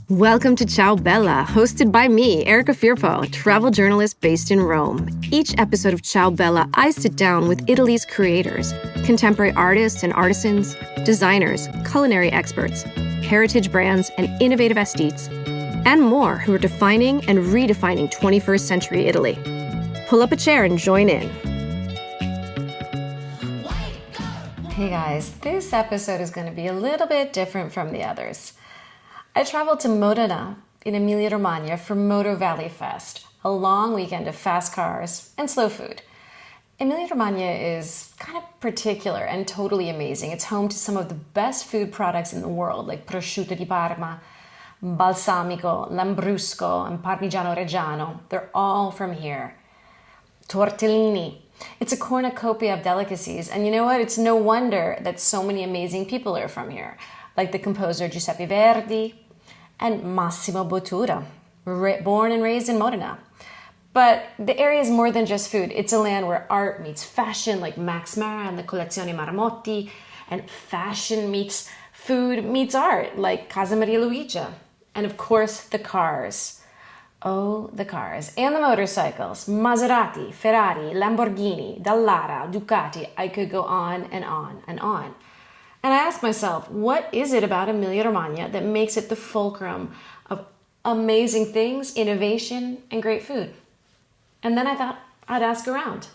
Welcome to Ciao Bella, hosted by me, Erica Firpo, a travel journalist based in Rome. Each episode of Ciao Bella, I sit down with Italy's creators, contemporary artists and artisans, designers, culinary experts, heritage brands, and innovative aesthetes, and more who are defining and redefining 21st century Italy. Pull up a chair and join in. Hey guys, this episode is going to be a little bit different from the others. I traveled to Modena in Emilia-Romagna for Motor Valley Fest, a long weekend of fast cars and slow food. Emilia-Romagna is kind of particular and totally amazing. It's home to some of the best food products in the world, like prosciutto di Parma, balsamico, lambrusco, and parmigiano reggiano. They're all from here. Tortellini. It's a cornucopia of delicacies, and you know what? It's no wonder that so many amazing people are from here, like the composer Giuseppe Verdi and Massimo Bottura, born and raised in Modena. But the area is more than just food. It's a land where art meets fashion, like Max Mara and the Collezione Marmotti, and fashion meets food meets art, like Casa Maria Luigia. And of course, the cars. Oh, the cars. And the motorcycles. Maserati, Ferrari, Lamborghini, Dallara, Ducati. I could go on and on and on. And I asked myself, what is it about Emilia-Romagna that makes it the fulcrum of amazing things, innovation, and great food? And then I thought I'd ask around.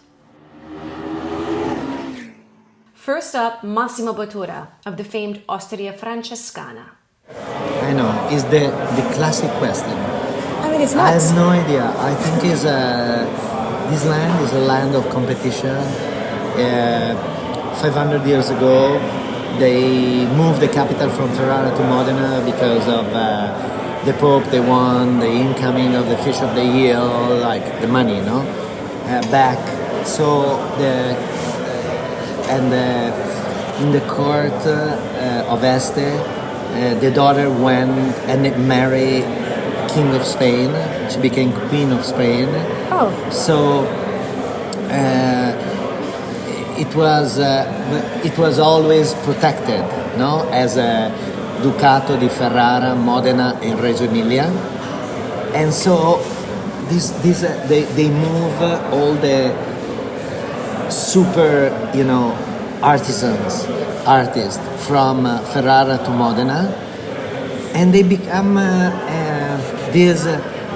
First up, Massimo Bottura of the famed Osteria Francescana. I know, it's the classic question. I mean, it's nuts. I have no idea. I think this land is a land of competition. 500 years ago, they moved the capital from Ferrara to Modena because of the Pope. They won the incoming of the Fish of the Year, like the money, you know, back. So in the court of Este, the daughter went and married King of Spain. She became Queen of Spain. Oh. So. It was always protected, no, as a Ducato di Ferrara, Modena, and Reggio Emilia, and so they move all the super, artists from Ferrara to Modena, and they become this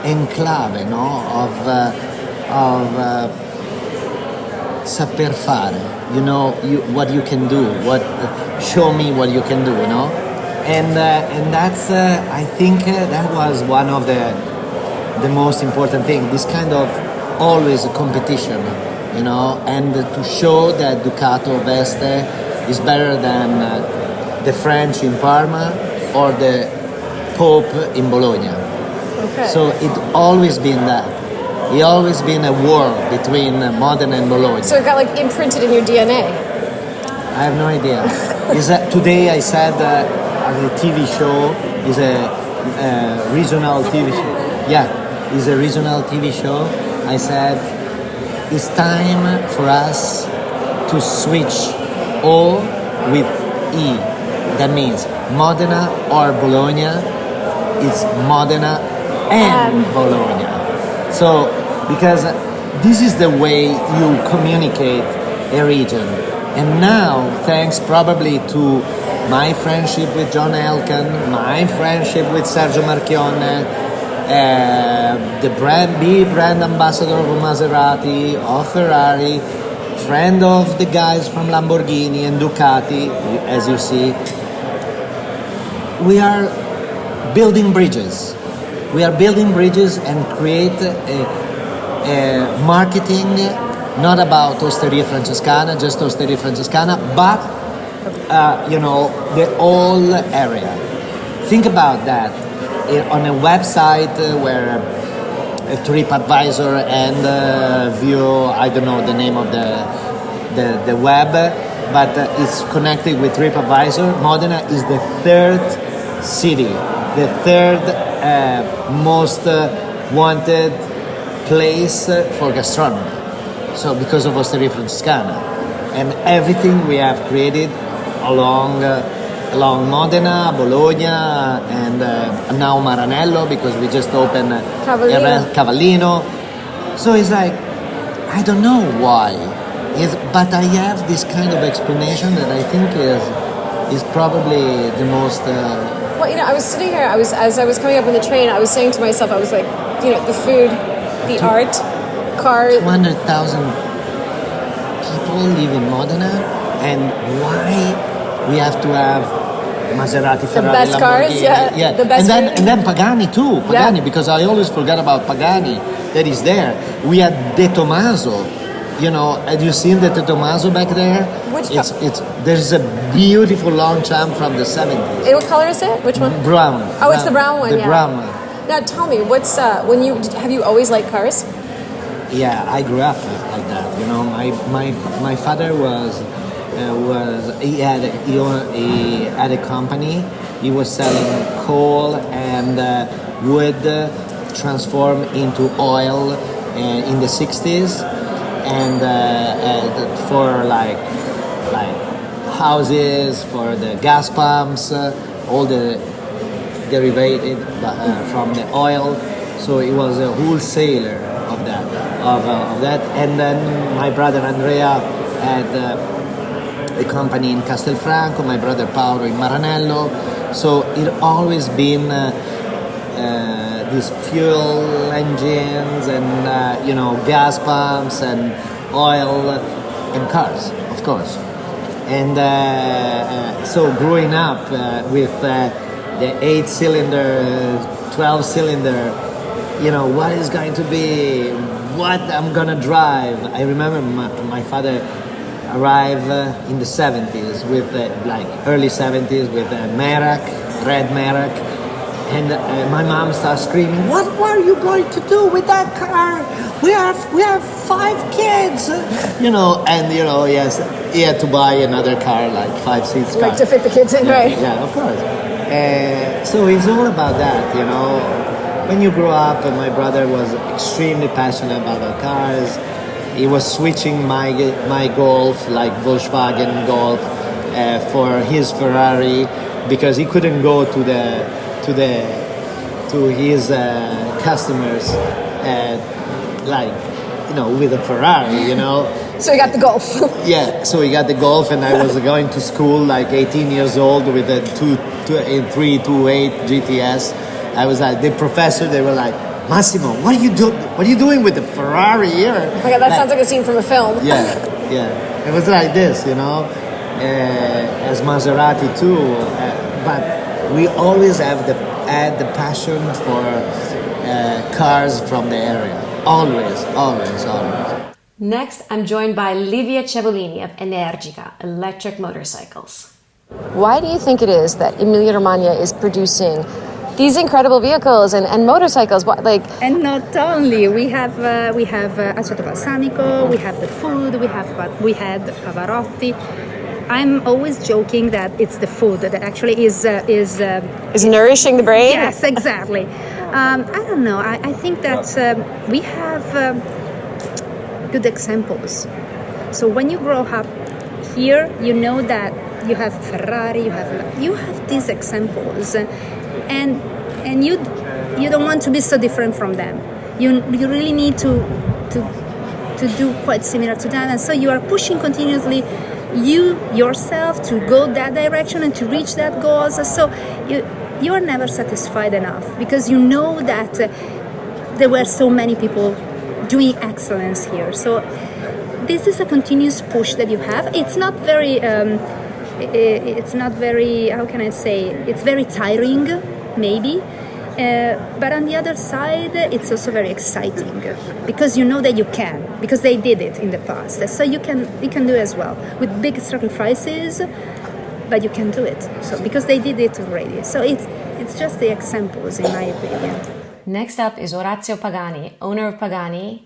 enclave, no, of saper fare, what you can do, show me what you can do, and that's I think that was one of the most important thing. This kind of always a competition, and to show that Ducato of Este is better than the French in Parma or the Pope in Bologna. Okay. So it always been that. It's always been a war between Modena and Bologna. So it got imprinted in your DNA? I have no idea. Today I said the TV show is a regional TV show. Yeah, it's a regional TV show. I said it's time for us to switch O with E. That means Modena or Bologna. It's Modena and Bologna. So, because this is the way you communicate a region. And now, thanks probably to my friendship with John Elkann, my friendship with Sergio Marchionne, the brand ambassador of Maserati, of Ferrari, friend of the guys from Lamborghini and Ducati, as you see, we are building bridges. We are building bridges and create a marketing not about Osteria Francescana, just Osteria Francescana, but the whole area. Think about that on a website where a TripAdvisor and view, I don't know the name of the web, but it's connected with TripAdvisor. Modena is the third city, the third most wanted place for gastronomy. So because of Osteria Francescana and everything we have created along along Modena, Bologna, and now Maranello, because we just opened Cavallino. So it's like, I don't know why, but I have this kind of explanation that I think is probably the most... Well, I was sitting here, as I was coming up on the train, I was saying to myself, I was like, the food, the art, cars... 200,000 people live in Modena, and why we have to have Maserati, Ferrari, the best Lamborghini? Cars, yeah. The best and then Pagani too, because I always forget about Pagani, that is there. We had De Tomaso, had you seen the De Tomaso back there? Which there's a beautiful long champ from the 70s. What color is it? Which one? Brown. Oh, it's the brown one, The brown one. Now tell me, what's, have you always liked cars? Yeah, I grew up like that. My father he had a company. He was selling coal and wood transform into oil in the 60s, and for like houses, for the gas pumps, all the derivated from the oil. So he was a wholesaler of that. And then my brother Andrea had a company in Castelfranco, my brother Paolo in Maranello. So it always been these fuel engines and gas pumps and oil and cars, of course. And so growing up with the 8-cylinder, 12-cylinder, what is going to be, what I'm gonna drive. I remember my father arrived in the 70s with early 70s with a Merak, red Merak, and my mom starts screaming, what are you going to do with that car? We have 5 kids, yes, he had to buy another car, like 5-seat car. Like to fit the kids in, right? Yeah, of course. So it's all about that, When you grow up, my brother was extremely passionate about the cars. He was switching my Golf, like Volkswagen Golf, for his Ferrari, because he couldn't go to his customers, with a Ferrari, So you got the Golf. Yeah, so he got the Golf, and I was going to school like 18 years old with a 328 GTS. I was like, the professor, they were like, Massimo, what are you doing with the Ferrari here? Oh my God, that sounds like a scene from a film. Yeah. It was like this, as Maserati too. But we always had the passion for cars from the area. Always. Next, I'm joined by Livia Cevolini of Energica, electric motorcycles. Why do you think it is that Emilia-Romagna is producing these incredible vehicles and motorcycles? And not only, we have Aceto Balsamico, we have the food, we had Pavarotti. I'm always joking that it's the food that actually is nourishing the brain. Yes, exactly. I don't know. I think that we have good examples. So when you grow up here, you know that you have Ferrari, you have these examples, and you don't want to be so different from them. You really need to do quite similar to them, and so you are pushing continuously yourself to go that direction and to reach that goals. So you are never satisfied enough, because you know that there were so many people doing excellence here. So this is a continuous push that you have. It's not very how can I say, it's very tiring maybe, but on the other side it's also very exciting, because you know that you can, because they did it in the past, so you can do as well with big sacrifices, but you can do it, so because they did it already. So it's just the examples, in my opinion. Next up is Horacio Pagani, owner of Pagani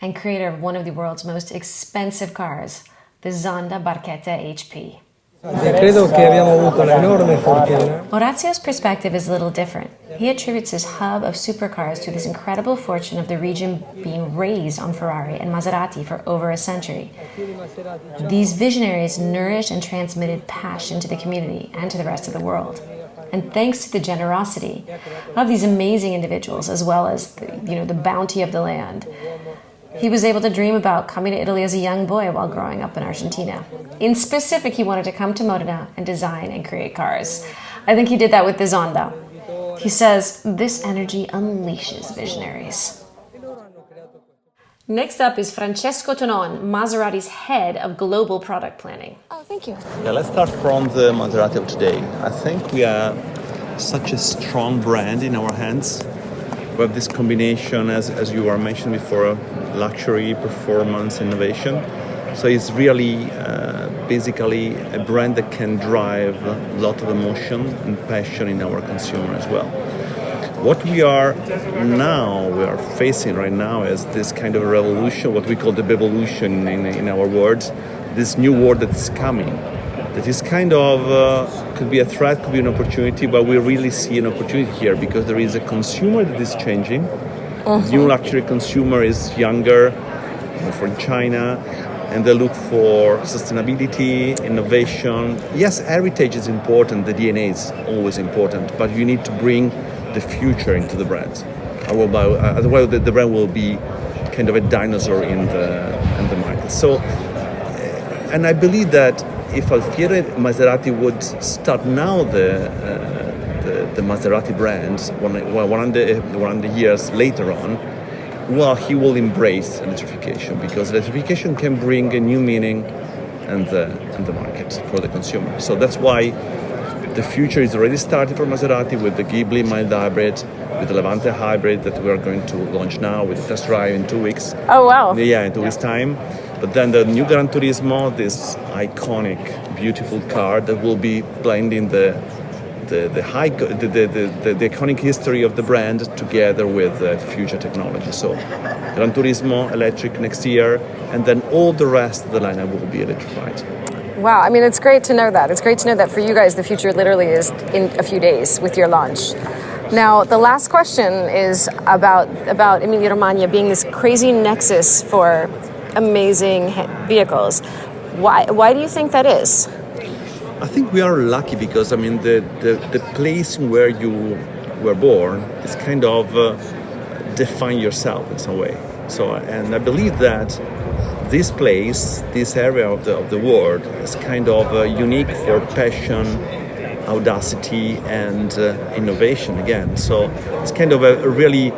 and creator of one of the world's most expensive cars, the Zonda Barchetta HP. Credo che abbiamo avuto un'enorme fortuna. Horazio's perspective is a little different. He attributes his hub of supercars to this incredible fortune of the region being raised on Ferrari and Maserati for over a century. These visionaries nourished and transmitted passion to the community and to the rest of the world. And thanks to the generosity of these amazing individuals, as well as the bounty of the land, he was able to dream about coming to Italy as a young boy while growing up in Argentina. In specific, he wanted to come to Modena and design and create cars. I think he did that with the Zonda. He says, this energy unleashes visionaries. Next up is Francesco Tonon, Maserati's head of global product planning. Oh, thank you. Yeah, let's start from the Maserati of today. I think we are such a strong brand in our hands. We have this combination, as you were mentioning before, luxury, performance, innovation. So it's really basically a brand that can drive a lot of emotion and passion in our consumer as well. What we are facing right now is this kind of revolution, what we call the revolution in our words, this new world that is coming. That is kind of, could be a threat, could be an opportunity, but we really see an opportunity here because there is a consumer that is changing. The new luxury consumer is younger, from China, and they look for sustainability, innovation. Yes, heritage is important, the DNA is always important, but you need to bring the future into the brand. Otherwise, the brand will be kind of a dinosaur in the market. So, and I believe that if Alfiere Maserati would start now the Maserati brand 100 years later on, well, he will embrace electrification because electrification can bring a new meaning and the market for the consumer. So that's why the future is already started for Maserati with the Ghibli mild hybrid, with the Levante hybrid that we are going to launch now with the test drive in 2 weeks. Oh, wow. Yeah, in 2 weeks' time. But then the new Gran Turismo, this iconic, beautiful car that will be blending the iconic history of the brand together with future technology. So Gran Turismo electric next year, and then all the rest of the lineup will be electrified. Wow, I mean, it's great to know that. It's great to know that for you guys, the future literally is in a few days with your launch. Now, the last question is about Emilia-Romagna being this crazy nexus for amazing vehicles. Why do you think that is? I think we are lucky because, I mean, the place where you were born is kind of define yourself in some way. So, and I believe that this place, this area of the world is kind of unique for passion, audacity, and innovation again. So it's kind of a really,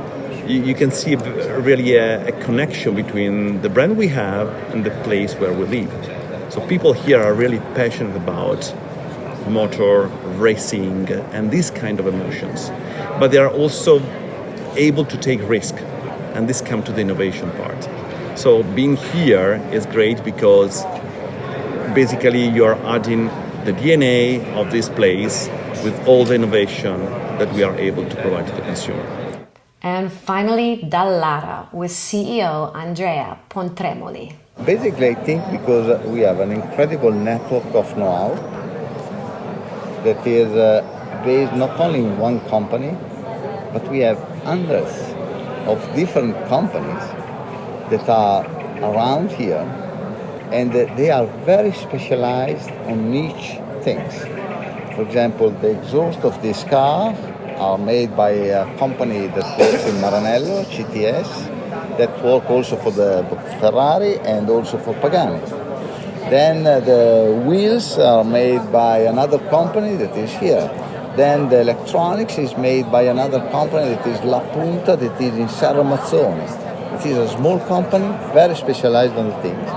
you can see really a connection between the brand we have and the place where we live. So people here are really passionate about motor, racing, and these kind of emotions. But they are also able to take risk, and this comes to the innovation part. So being here is great because basically you're adding the DNA of this place with all the innovation that we are able to provide to the consumer. And finally, Dallara with CEO Andrea Pontremoli. Basically, I think because we have an incredible network of know-how that is based not only in one company, but we have hundreds of different companies that are around here, and they are very specialized on niche things. For example, the exhaust of this car are made by a company that works in Maranello, CTS, that work also for the Ferrari and also for Pagani. Then the wheels are made by another company that is here. Then the electronics is made by another company that is La Punta, that is in Serra Mazzoni. It is a small company, very specialized on the things.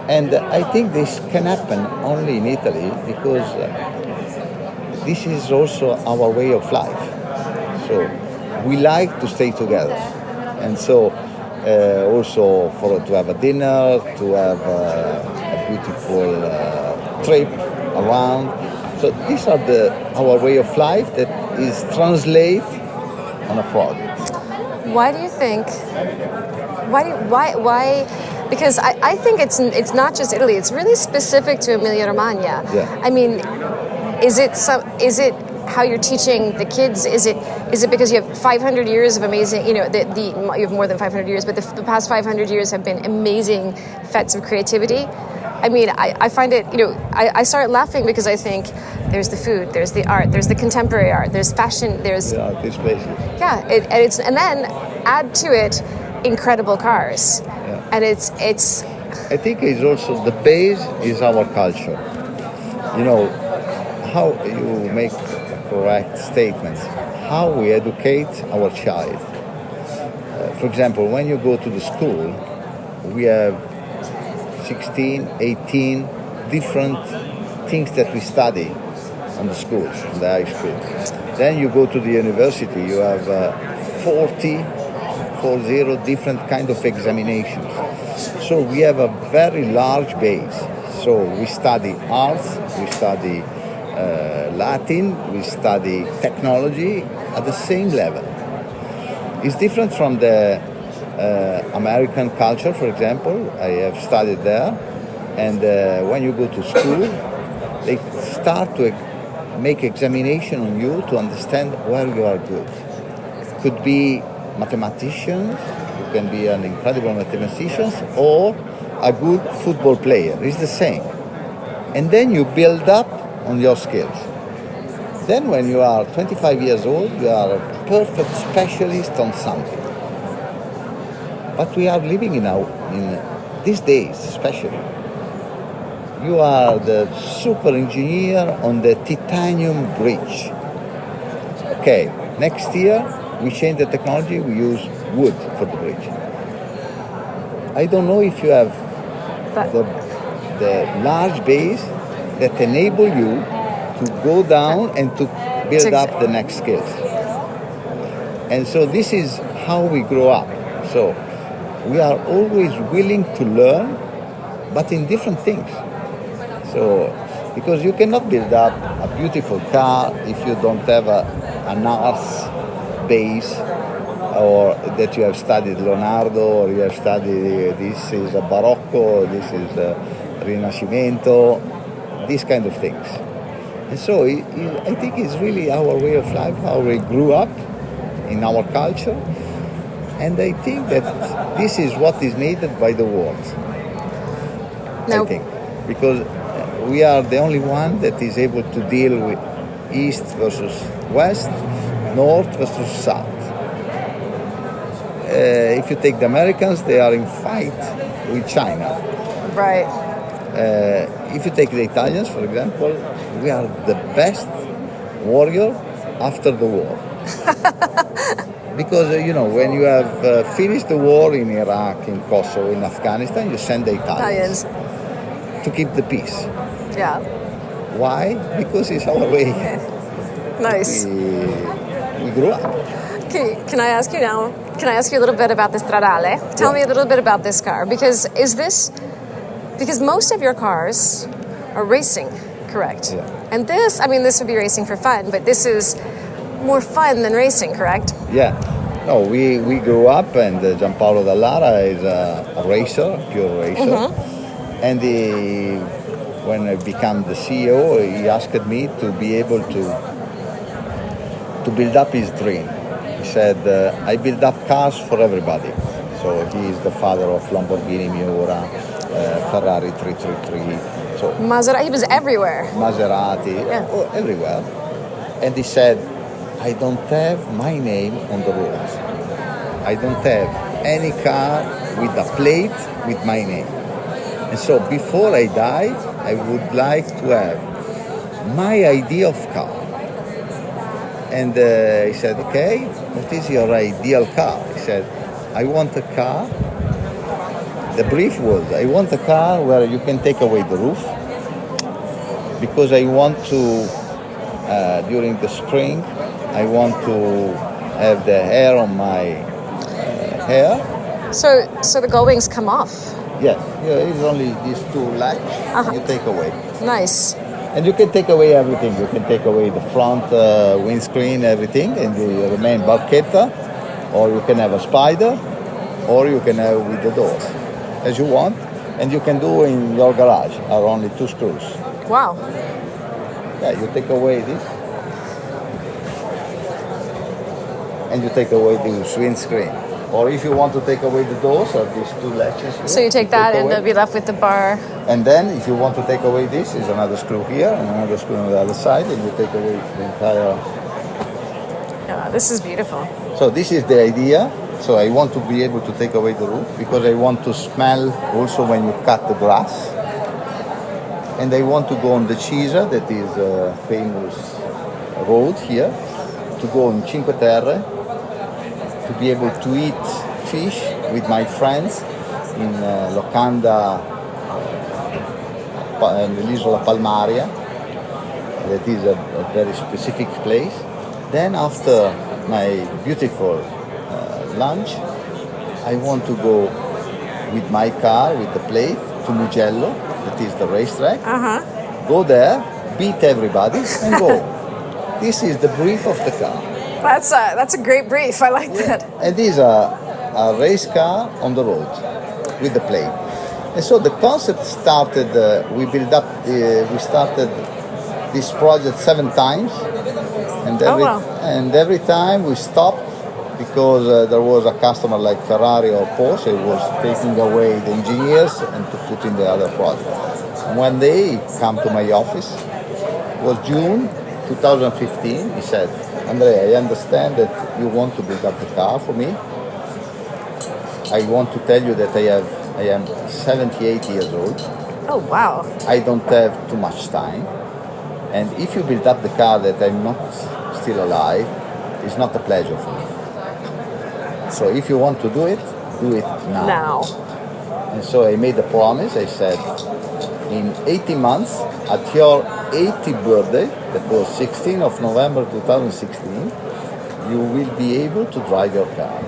And I think this can happen only in Italy because this is also our way of life. So we like to stay together. And so also to have a dinner, to have a beautiful trip around. So these are our way of life that is translated on a product. Why do you think? Why Because I think it's not just Italy. It's really specific to Emilia-Romagna. Yeah. I mean, is it how you're teaching the kids? Is it because you have 500 years of amazing? You have more than 500 years, but the past 500 years have been amazing fetes of creativity. I mean, I find it. I start laughing because I think there's the food, there's the art, there's the contemporary art, there's fashion, there's these places. Yeah, and then add to it incredible cars, and it's. I think it's also the base is our culture. How you make correct statements, how we educate our child. For example, when you go to the school, we have 16, 18 different things that we study on the schools, in the high school. Then you go to the university, you have 40 different kind of examinations. So we have a very large base. So we study arts, we study Latin, we study technology at the same level. It's different from the American culture, for example. I have studied there, and when you go to school, they start to make examination on you to understand where you are good. Could be mathematicians, you can be an incredible mathematician, or a good football player. It's the same. And then you build up on your skills. Then when you are 25 years old, you are a perfect specialist on something. But we are living in these days, especially. You are the super engineer on the titanium bridge. Okay, next year we change the technology, we use wood for the bridge. I don't know if you have the large base that enable you to go down and to build up the next skills. And so this is how we grow up. So we are always willing to learn, but in different things. So, because you cannot build up a beautiful car if you don't have an arts base, or that you have studied Leonardo, or you have studied this is a Barocco, this is a Rinascimento, these kind of things. And so I think it's really our way of life, how we grew up in our culture. And I think that this is what is needed by the world. I think. Because we are the only one that is able to deal with East versus West, North versus South. If you take the Americans, they are in fight with China. Right. If you take the Italians, for example, we are the best warrior after the war. Because, when you have finished the war in Iraq, in Kosovo, in Afghanistan, you send the Italians to keep the peace. Yeah. Why? Because it's our way. Nice. We grew up. Okay, can I ask you a little bit about the Stradale? Tell me a little bit about this car, because most of your cars are racing, correct? Yeah. And this would be racing for fun, but this is more fun than racing, correct? Yeah. No, we grew up, and Gianpaolo Dallara is a racer, a pure racer. Mm-hmm. And when I became the CEO, he asked me to be able to build up his dream. He said, I build up cars for everybody. So he is the father of Lamborghini Miura, Ferrari 333. So Maserati, he was everywhere. Maserati, everywhere. And he said, I don't have my name on the roads. I don't have any car with a plate with my name. And so before I die, I would like to have my idea of car. And he said, okay, what is your ideal car? He said, I want a car. The brief was, I want a car where you can take away the roof, because I want to, during the spring, I want to have the hair on my hair. So the gull wings come off? Yes, it's only these two latch you take away. Nice. And you can take away everything. You can take away the front windscreen, everything, and you remain barchetta, or you can have a spider, or you can have with the door. as you want, and you can do in your garage. Are only 2 screws. Wow. Yeah, you take away this, and you take away the windscreen. Or if you want to take away the doors of these 2 latches here, So you take that and away. you'll be left with the bar. And then if you want to take away this, is another screw here and another screw on the other side, and you take away the entire. Yeah, this is beautiful. So this is the idea. So I want to be able to take away the roof because I want to smell also when you cut the grass. And I want to go on the Cisa, that is a famous road here, to go in Cinque Terre, to be able to eat fish with my friends in Locanda, nell'isola Palmaria. That is a very specific place. Then after my beautiful lunch, I want to go with my car, with the plate, to Mugello, that is the racetrack. Go there, beat everybody, and go. This is the brief of the car. That's a great brief. I like that. And this is a race car on the road with the plate. And so the concept started, we started this project 7 times. And every time we stopped because there was a customer like Ferrari or Porsche who was taking away the engineers and to put in the other project. And when they come to my office, it was June 2015, he said, Andrea, I understand that you want to build up the car for me. I want to tell you that I am 78 years old. Oh, wow. I don't have too much time. And if you build up the car that I'm not still alive, it's not a pleasure for me. So if you want to do it now. And so I made a promise. I said, in 18 months, at your 80th birthday, that was 16th of November 2016, you will be able to drive your car.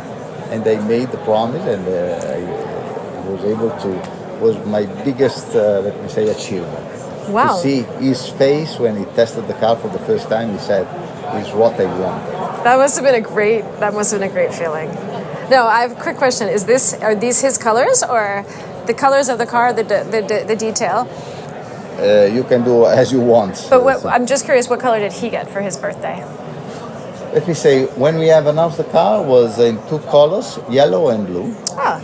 And I made the promise, and I was able to, was my biggest, let me say, achievement. Wow. To see his face when he tested the car for the first time, he said, "It's what I want." That must have been a great feeling. No, I have a quick question. Are these his colors or the colors of the car, the detail? You can do as you want. But I'm just curious, what color did he get for his birthday? Let me say, when we have announced the car, was in 2 colors, yellow and blue.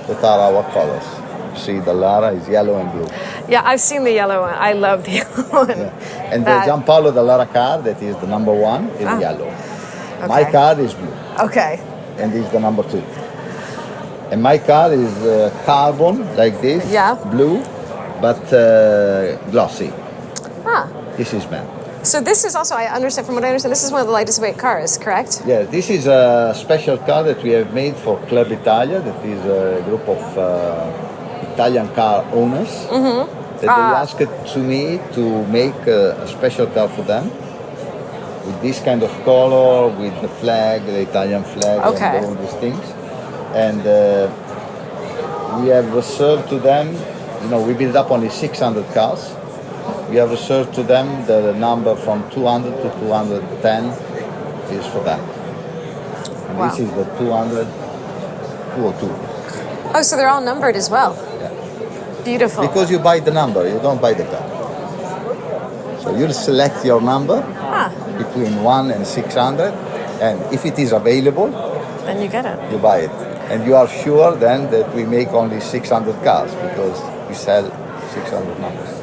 That are our colors. See, Dallara is yellow and blue. Yeah, I've seen the yellow one. I love the yellow one. Yeah. And the Gianpaolo Dallara car, that is the number 1, is yellow. Okay. My car is blue. Okay. And this is the number 2. And my car is carbon, like this, blue, but glossy. This is man. So this is also, from what I understand, this is one of the lightest weight cars, correct? Yeah, this is a special car that we have made for Club Italia, that is a group of Italian car owners. That they asked to me to make a special car for them with this kind of color, with the flag, the Italian flag, and all these things. And we have reserved to them, we build up only 600 cars. We have reserved to them the number from 200 to 210 is for them. And this is the 200, 202. Oh, so they're all numbered as well. Yeah. Beautiful. Because you buy the number, you don't buy the car. So you'll select your number between 1 and 600, and if it is available, then you get it. You buy it. And you are sure then that we make only 600 cars because we sell 600 numbers.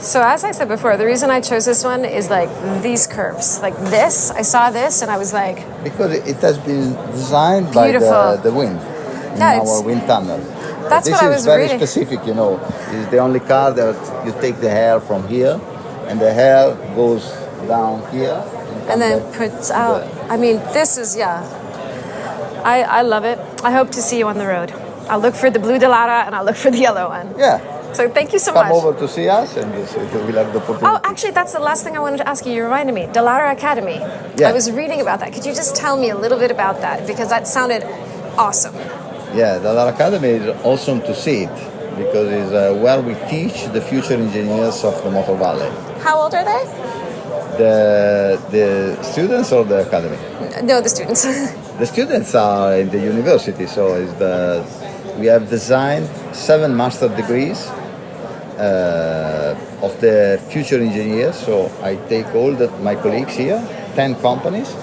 So as I said before, the reason I chose this one is like these curves. Like this, I saw this and I was like... Because it has been designed by the wind in our wind tunnel. That's what I was reading. This is very specific, It's the only car that you take the hair from here and the hair goes down here. And then puts out. This is, I love it. I hope to see you on the road. I'll look for the blue Dallara and I'll look for the yellow one. Yeah. So thank you so much. Come over to see us and we'll have the opportunity. Oh, actually, that's the last thing I wanted to ask you. You reminded me. Dallara Academy. Yeah. I was reading about that. Could you just tell me a little bit about that? Because that sounded awesome. Yeah, Dallara Academy is awesome to see it because it's where we teach the future engineers of the Motor Valley. How old are they? The students or the academy? No, the students. The students are in the university, so we have designed 7 master degrees of the future engineers. So I take all my colleagues here, 10 companies.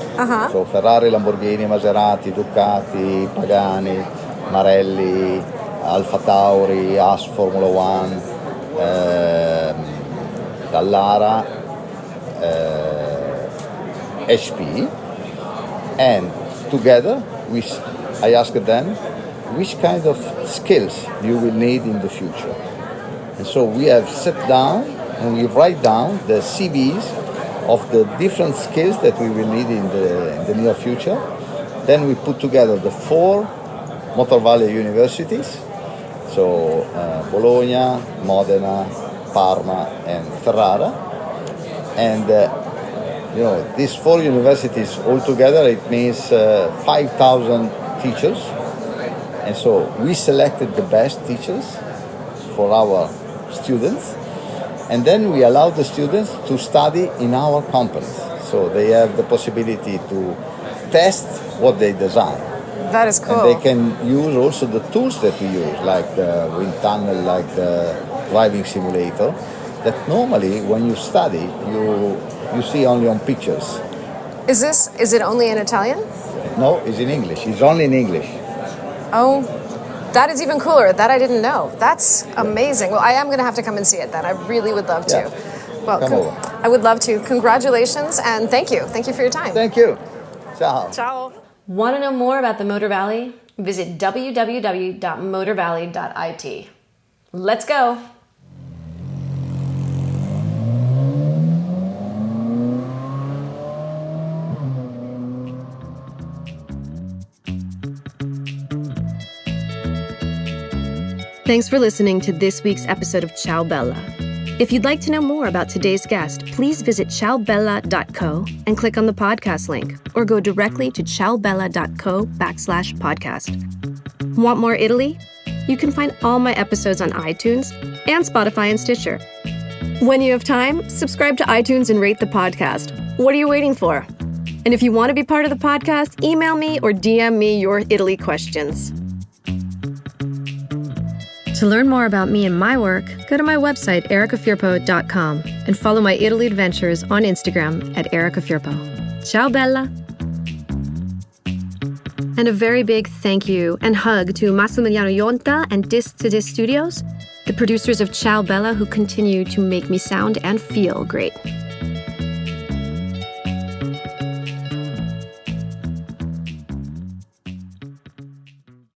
So Ferrari, Lamborghini, Maserati, Ducati, Pagani, Marelli, Alfa Tauri, AS Formula One, Dallara, HP, and together I asked them which kind of skills you will need in the future. And so we have sat down and we write down the CVs of the different skills that we will need in the near future. Then we put together the 4 Motor Valley universities, so Bologna, Modena, Parma, and Ferrara. And these 4 universities altogether, it means 5,000 teachers. And so we selected the best teachers for our students. And then we allow the students to study in our companies. So they have the possibility to test what they design. That is cool. And they can use also the tools that we use, like the wind tunnel, like the driving simulator, that normally when you study, you see only on pictures. Is it only in Italian? No, it's in English. It's only in English. Oh, that is even cooler. That I didn't know. That's amazing. Well, I am going to have to come and see it then. I really would love to. Yeah. Well, Come over. I would love to. Congratulations and thank you. Thank you for your time. Thank you. Ciao. Ciao. Want to know more about the Motor Valley? Visit www.motorvalley.it. Let's go. Thanks for listening to this week's episode of Ciao Bella. If you'd like to know more about today's guest, please visit ciaobella.co and click on the podcast link, or go directly to ciaobella.co/podcast. Want more Italy? You can find all my episodes on iTunes and Spotify and Stitcher. When you have time, subscribe to iTunes and rate the podcast. What are you waiting for? And if you want to be part of the podcast, email me or DM me your Italy questions. To learn more about me and my work, go to my website, ericafirpo.com, and follow my Italy adventures on Instagram at ericafirpo. Ciao, Bella! And a very big thank you and hug to Massimiliano Yonta and Disc to Disc Studios, the producers of Ciao Bella, who continue to make me sound and feel great.